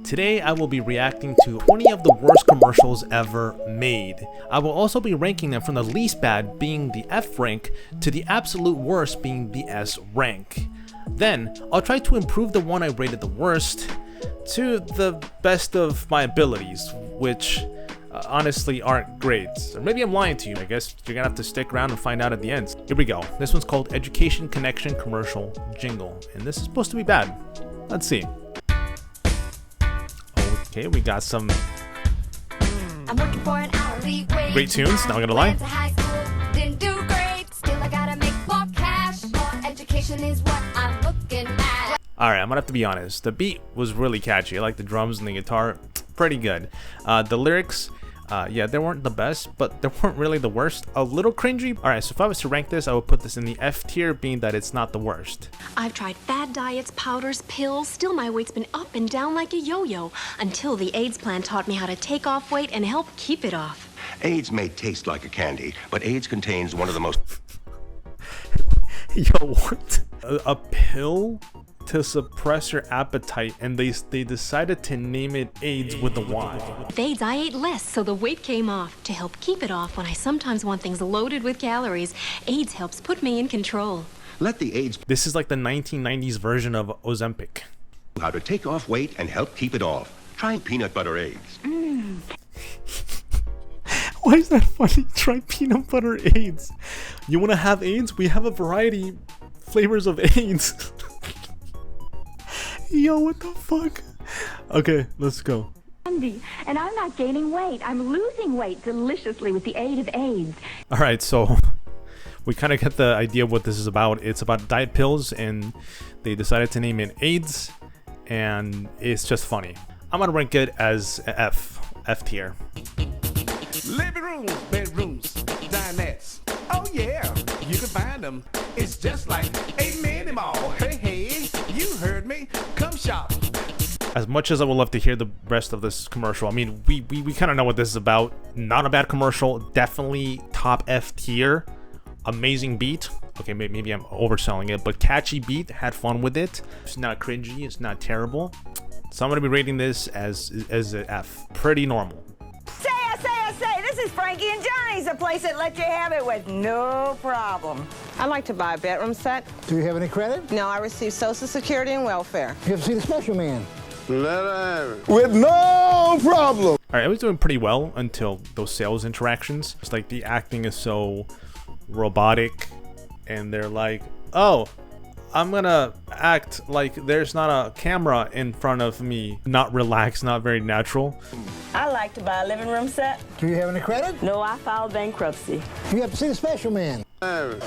Today I will be reacting to 20 of the worst commercials ever made. I will also be ranking them from the least bad being the F rank to the absolute worst being the S rank. Then I'll try to improve the one I rated the worst to the best of my abilities, which honestly aren't great. Or maybe I'm lying to you. I guess you're gonna have to stick around and find out at the end. Here we go. This one's called Education Connection Commercial Jingle, and this is supposed to be bad. Let's see. Okay, we got some I'm looking for an hourly wage. great tunes, not gonna lie. Went to high school, didn't do great. Still I gotta make more cash. More education is what I'm looking at. Alright, I'm gonna have to be honest. The beat was really catchy. I like the drums and the guitar. Pretty good. The lyrics, yeah, they weren't the best, but they weren't really the worst. A little cringy. Alright, so if I was to rank this, I would put this in the F tier, being that it's not the worst. I've tried fad diets, powders, pills, still my weight's been up and down like a yo-yo until the AIDS plan taught me how to take off weight and help keep it off. AIDS may taste like a candy, but AIDS contains one of the most... Yo, what? A pill to suppress your appetite, and they decided to name it AIDS with a Y. With AIDS, I ate less, so the weight came off. To help keep it off when I sometimes want things loaded with calories, AIDS helps put me in control. Let the AIDS This is like the 1990s version of Ozempic. how to take off weight and help keep it off. Try peanut butter AIDS. Why is that funny? Try peanut butter AIDS. You want to have AIDS? We have a variety flavors of AIDS. Yo, what the fuck? Okay, let's go. And I'm not gaining weight. I'm losing weight deliciously with the aid of AIDS. All right, so we kind of get the idea of what this is about. It's about diet pills, and they decided to name it AIDS, and it's just funny. I'm gonna rank it as F tier. Living rooms, bedrooms, dinettes. Oh yeah, you can find them. It's just like a mini mall. Hey, hey, you heard me. Come shop. As much as I would love to hear the rest of this commercial, I mean, we kind of know what this is about. Not a bad commercial, definitely top F tier. Amazing beat. Okay, maybe I'm overselling it, but catchy beat. Had fun with it. It's not cringy. It's not terrible. So I'm gonna be rating this as an F. Pretty normal. Say, this is Frankie and Johnny's, a place that lets you have it with no problem. I'd like to buy a bedroom set. Do you have any credit? No, I receive Social Security and welfare. You have to see the special man. With no problem. All right, I was doing pretty well until those sales interactions. It's like the acting is so robotic, and they're like, "Oh, I'm gonna act like there's not a camera in front of me." Not relaxed, not very natural. I like to buy a living room set. Do you have any credit? No, I filed bankruptcy. You have to see the special man.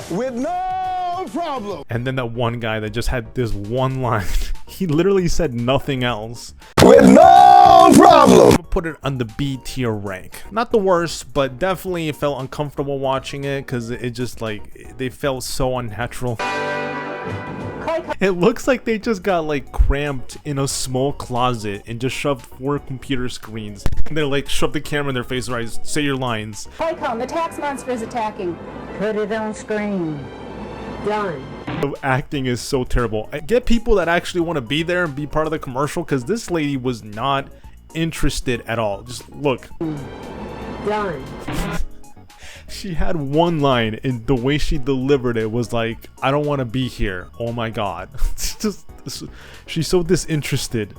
With no problem. And then that one guy that just had this one line, he literally said nothing else. With no problem. I'm gonna put it on the B tier rank. Not the worst, but definitely felt uncomfortable watching it because it just like, they felt so unnatural. It looks like they just got like cramped in a small closet and just shoved 4 computer screens. And they're like, shove the camera in their face, right? Say your lines. Playcom, the tax monster is attacking. Put it on screen. Done. The acting is so terrible. I get people that actually want to be there and be part of the commercial, because this lady was not interested at all. Just look. Done. She had one line, and the way she delivered it was like, I don't want to be here. Oh my god. It's just, she's so disinterested.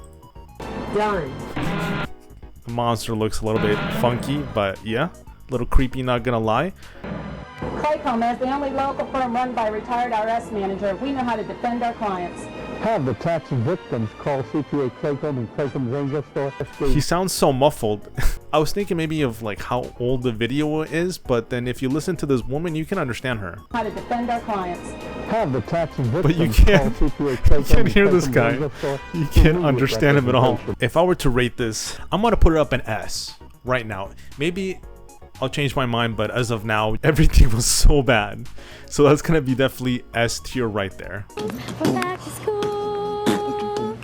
Done. The monster looks a little bit funky, but yeah, a little creepy, not gonna lie. Playcom, as the only local firm run by a retired RS manager, we know how to defend our clients. Have the tax victims call CPA Claycomb and Claycomb's Angel Store. He sounds so muffled. I was thinking maybe of like how old the video is, but then if you listen to this woman, you can understand her. How to defend our clients. Have the tax victims But you call can't, CPA you Claycomb can't and hear this Claycomb's guy. Angel Store. You can't With understand him at all. representation. If I were to rate this, I'm gonna put it up an S right now. Maybe I'll change my mind, but as of now, everything was so bad. So that's gonna be definitely S tier right there. We're back to school.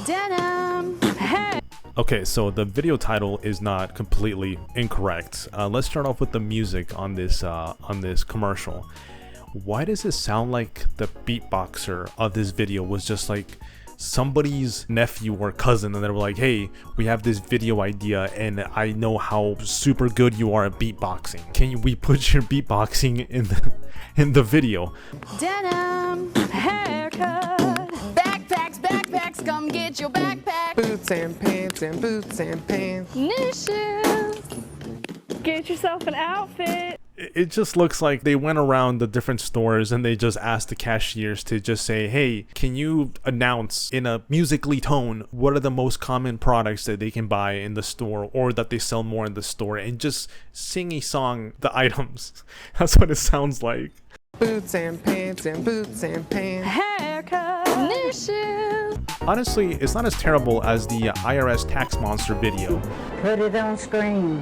Denim. Hey. Okay, so the video title is not completely incorrect. Let's start off with the music on this commercial. Why does it sound like the beatboxer of this video was just like somebody's nephew or cousin, and they were like, hey, we have this video idea and I know how super good you are at beatboxing. We put your beatboxing in the video? Denim, haircut, backpacks, come get your backpack. Boots and pants and boots and pants. New shoes. Get yourself an outfit. It just looks like they went around the different stores and they just asked the cashiers to just say, hey, can you announce in a musically tone what are the most common products that they can buy in the store or that they sell more in the store, and just sing a song, the items. That's what it sounds like. Boots and pants and boots and pants. Haircut. New shoes. Honestly, it's not as terrible as the IRS tax monster video. Put it on screen.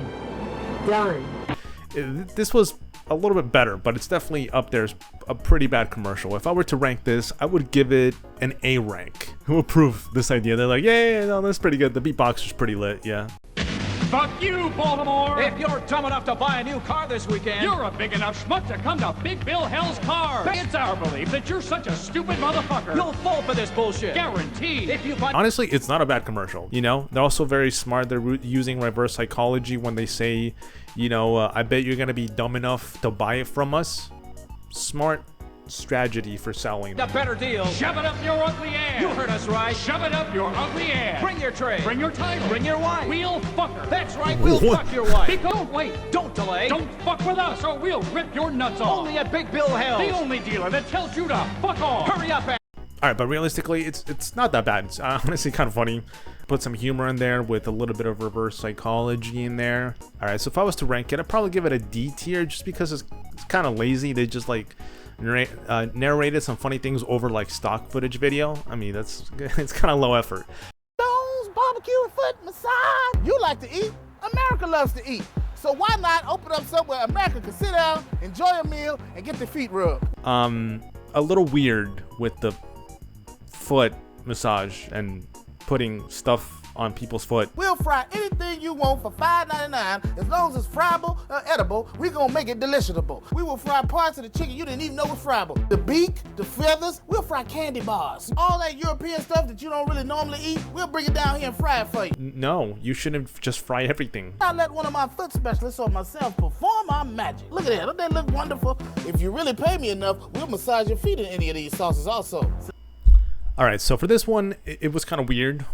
Done. This was a little bit better, but it's definitely up there as a pretty bad commercial. If I were to rank this, I would give it an A rank. Who approved this idea? They're like, yeah, no, that's pretty good. The beatboxer's pretty lit, yeah. Fuck you, Baltimore! If you're dumb enough to buy a new car this weekend, you're a big enough schmuck to come to Big Bill Hell's Cars. It's our belief that you're such a stupid motherfucker. you'll fall for this bullshit. Guaranteed. If you buy Honestly, it's not a bad commercial, you know? They're also very smart. They're using reverse psychology when they say, you know, I bet you're gonna be dumb enough to buy it from us. Smart strategy for selling a better deal, shove it up your ugly ass. you heard us right. Shove it up your ugly ass. Bring your tray. Bring your title. Bring your wife. We'll fuck her. That's right, we'll What? fuck your wife. Don't wait. Don't delay. Don't fuck with us or we'll rip your nuts off. Only at Big Bill Hell. The only dealer that tells you to fuck off. Hurry up, All right, but realistically, it's not that bad. It's honestly kind of funny. Put some humor in there with a little bit of reverse psychology in there. All right, so if I was to rank it, I'd probably give it a D tier just because it's kind of lazy. They just like narrated some funny things over like stock footage video. I mean, it's kind of low effort. Stones, barbecue, and foot massage. You like to eat. America loves to eat. So why not open up somewhere America can sit down, enjoy a meal, and get their feet rubbed? A little weird with the foot massage and putting stuff on people's foot. We'll fry anything you want for $5.99. As long as it's friable or edible, we're gonna make it deliciable. We will fry parts of the chicken you didn't even know was friable. The beak, the feathers, we'll fry candy bars. All that European stuff that you don't really normally eat, we'll bring it down here and fry it for you. No, you shouldn't just fry everything. I let one of my foot specialists or myself perform our magic. Look at that, don't they look wonderful? If you really pay me enough, we'll massage your feet in any of these sauces also. All right, so for this one, it was kind of weird,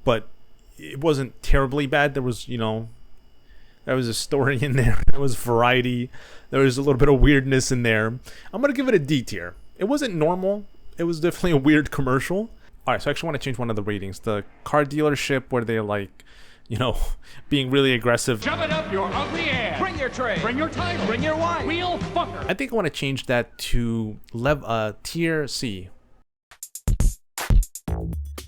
but it wasn't terribly bad. There was, you know, there was a story in there. There was variety. There was a little bit of weirdness in there. I'm going to give it a D tier. It wasn't normal. It was definitely a weird commercial. All right, so I actually want to change one of the ratings. The car dealership where they're like, you know, being really aggressive. Shove it up your ugly ass. Bring your tray. Bring your title. Bring your wife. We'll fuck her. I think I want to change that to tier C.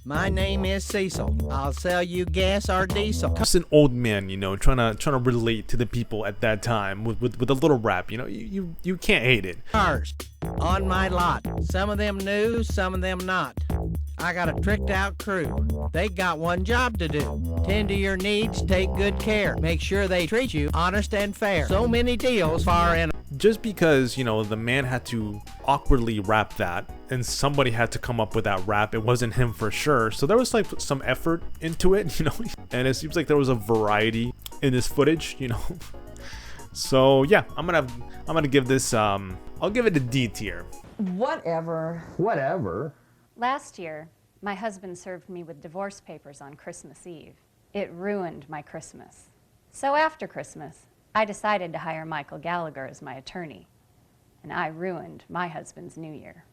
My name is Cecil. I'll sell you gas or diesel. Just an old man, you know, trying to relate to the people at that time with a little rap. You know, you can't hate it. Cars on my lot. Some of them new, some of them not. I got a tricked out crew. They got one job to do. Tend to your needs, take good care. Make sure they treat you honest and fair. So many deals far in. Just because, you know, the man had to awkwardly rap that and somebody had to come up with that rap, it wasn't him for sure. So there was like some effort into it, you know, and it seems like there was a variety in this footage, you know. So yeah, I'm gonna give this I'll give it a D tier. Whatever. Whatever. Last year, my husband served me with divorce papers on Christmas Eve. It ruined my Christmas. So after Christmas, I decided to hire Michael Gallagher as my attorney, and I ruined my husband's New Year.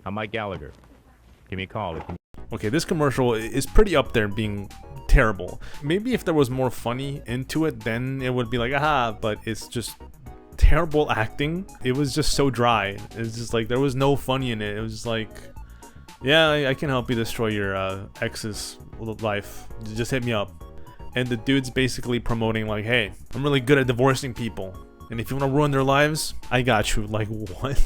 I'm Mike Gallagher. Give me a call. Okay, this commercial is pretty up there being terrible. Maybe if there was more funny into it, then it would be like, aha, but it's just terrible acting. It was just so dry. It's just like, there was no funny in it. It was just like, yeah, I can help you destroy your ex's life. Just hit me up. And the dude's basically promoting like, hey, I'm really good at divorcing people. And if you want to ruin their lives, I got you. Like, what?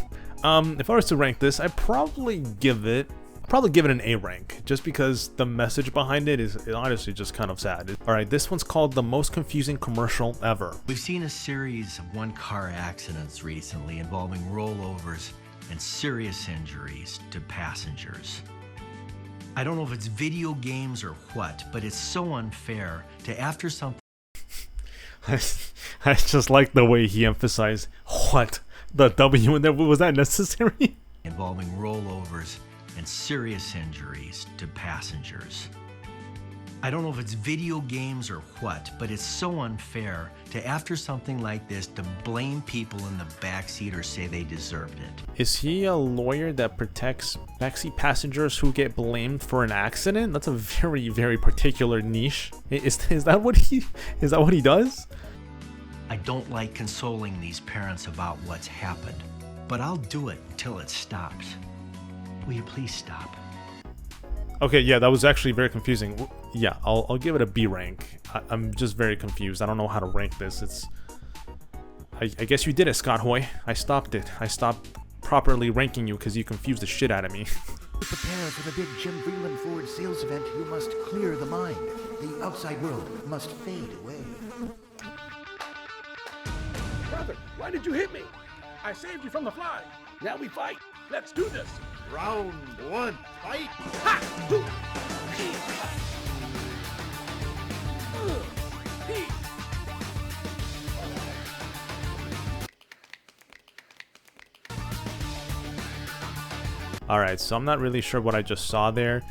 If I was to rank this, I'd probably give it probably give it an A rank, just because the message behind it is honestly just kind of sad. Alright, this one's called the most confusing commercial ever. We've seen a series of one-car accidents recently involving rollovers and serious injuries to passengers. I don't know if it's video games or what, but it's so unfair to after something. I just like the way he emphasized what the W in there. Was that necessary? Involving rollovers and serious injuries to passengers. I don't know if it's video games or what, but it's so unfair to after something like this to blame people in the backseat or say they deserved it. Is he a lawyer that protects backseat passengers who get blamed for an accident? That's a very, very particular niche. Is that what he does? I don't like consoling these parents about what's happened, but I'll do it until it stops. Will you please stop? Okay, yeah, that was actually very confusing. Yeah, I'll give it a B rank. I'm just very confused. I don't know how to rank this. I guess you did it, Scott Hoy. I stopped it. I stopped properly ranking you because you confused the shit out of me. To prepare for the big Jim Freeland Ford sales event, you must clear the mind. The outside world must fade away. Brother, why did you hit me? I saved you from the fly. Now we fight. Let's do this. Round one, fight! Ha! Hoo! He! Alright, so I'm not really sure what I just saw there.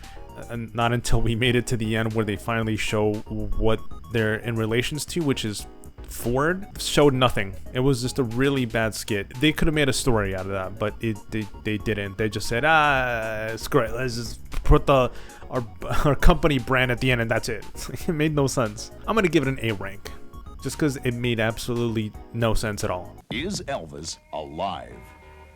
And not until we made it to the end where they finally show what they're in relations to, which is Ford. Showed nothing. It was just a really bad skit. They could have made a story out of that, but they didn't. They just said, screw it, let's just put our company brand at the end and that's it. It made no sense. I'm gonna give it an A rank, just because it made absolutely no sense at all. Is Elvis alive?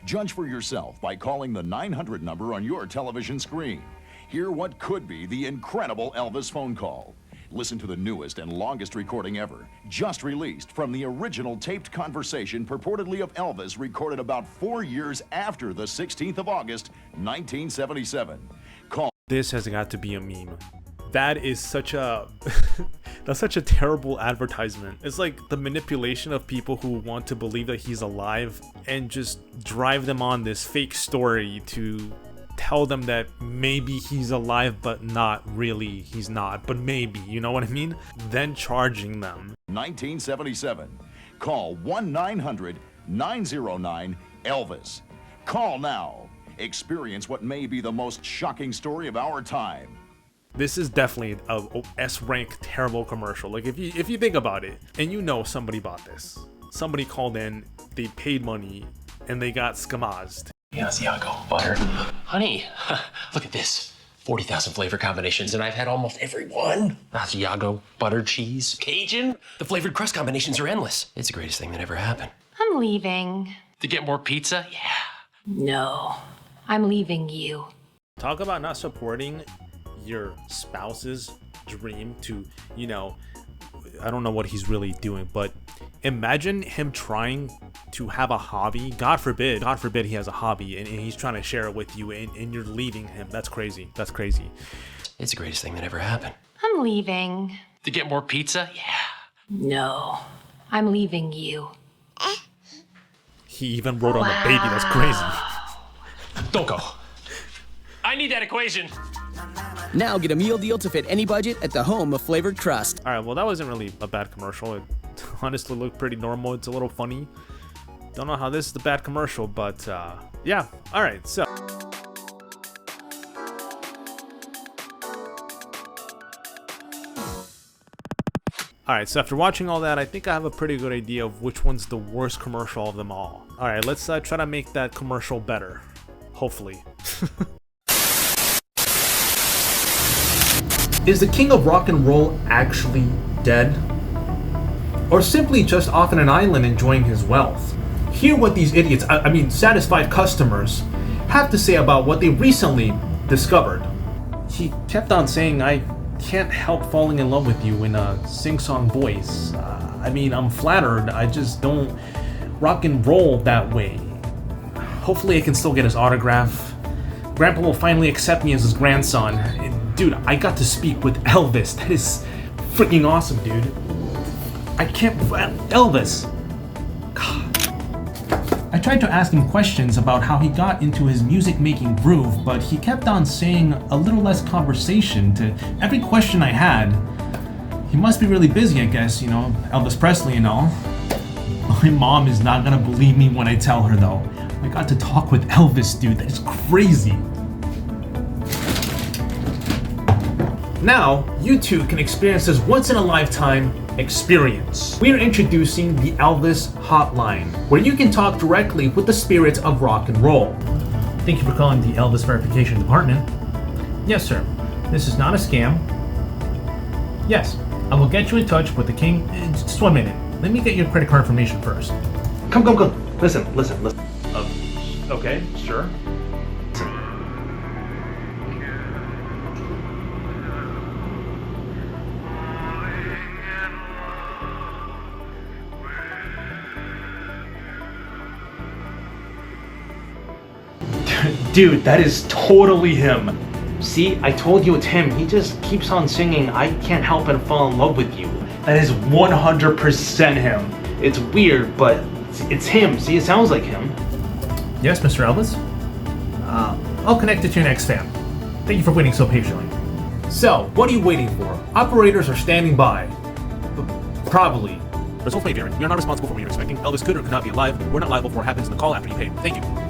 Judge for yourself by calling the 900 number on your television screen. Hear what could be the incredible Elvis phone call. Listen to the newest and longest recording ever, just released from the original taped conversation purportedly of Elvis recorded about 4 years after the 16th of August, 1977. Call. This has got to be a meme. That is such a that's such a terrible advertisement. It's like the manipulation of people who want to believe that he's alive and just drive them on this fake story to tell them that maybe he's alive but not really, he's not, but maybe, you know what I mean? Then charging them. 1977. Call 1-900-909-ELVIS. Call now. Experience what may be the most shocking story of our time. This is definitely a S-rank terrible commercial. Like if you think about it, and you know somebody bought this. Somebody called in, they paid money, and they got skamazed. Yeah, that's Iago. Butter. Honey, look at this. 40,000 flavor combinations, and I've had almost every one. That's Iago, butter, cheese, Cajun. The flavored crust combinations are endless. It's the greatest thing that ever happened. I'm leaving. To get more pizza? Yeah. No, I'm leaving you. Talk about not supporting your spouse's dream to, you know, I don't know what he's really doing, but imagine him trying to have a hobby. God forbid he has a hobby and he's trying to share it with you and you're leaving him. That's crazy. That's crazy. It's the greatest thing that ever happened. I'm leaving. To get more pizza? Yeah. No, I'm leaving you. He even wrote on the baby. That's crazy. Don't go. I need that equation. Now get a meal deal to fit any budget at the home of flavored crust. Alright, well that wasn't really a bad commercial. It honestly looked pretty normal. It's a little funny. Don't know how this is the bad commercial, but yeah. Alright, so. Alright, so after watching all that, I think I have a pretty good idea of which one's the worst commercial of them all. Alright, let's try to make that commercial better. Hopefully. Is the king of rock and roll actually dead? Or simply just off on an island enjoying his wealth? Hear what these idiots, I mean satisfied customers, have to say about what they recently discovered. He kept on saying, I can't help falling in love with you in a sing-song voice. I mean, I'm flattered, I just don't rock and roll that way. Hopefully I can still get his autograph. Grandpa will finally accept me as his grandson. And dude, I got to speak with Elvis. That is freaking awesome, dude. I can't... Elvis! I tried to ask him questions about how he got into his music-making groove, but he kept on saying a little less conversation to every question I had. He must be really busy, I guess, you know, Elvis Presley and all. My mom is not gonna believe me when I tell her, though. I got to talk with Elvis, dude. That is crazy. Now, you too can experience this once-in-a-lifetime experience. We are introducing the Elvis Hotline, where you can talk directly with the spirits of rock and roll. Thank you for calling the Elvis Verification Department. Yes, sir. This is not a scam. Yes, I will get you in touch with the king in just 1 minute. Let me get your credit card information first. Come. Listen. Okay, sure. Dude, that is totally him. See, I told you it's him. He just keeps on singing, I can't help but fall in love with you. That is 100% him. It's weird, but it's him. See, it sounds like him. Yes, Mr. Elvis? I'll connect it to your next fan. Thank you for waiting so patiently. So, what are you waiting for? Operators are standing by. Probably. Results may vary. We are not responsible for what you're expecting. Elvis could or could not be alive. We're not liable for what happens in the call after you pay. Thank you.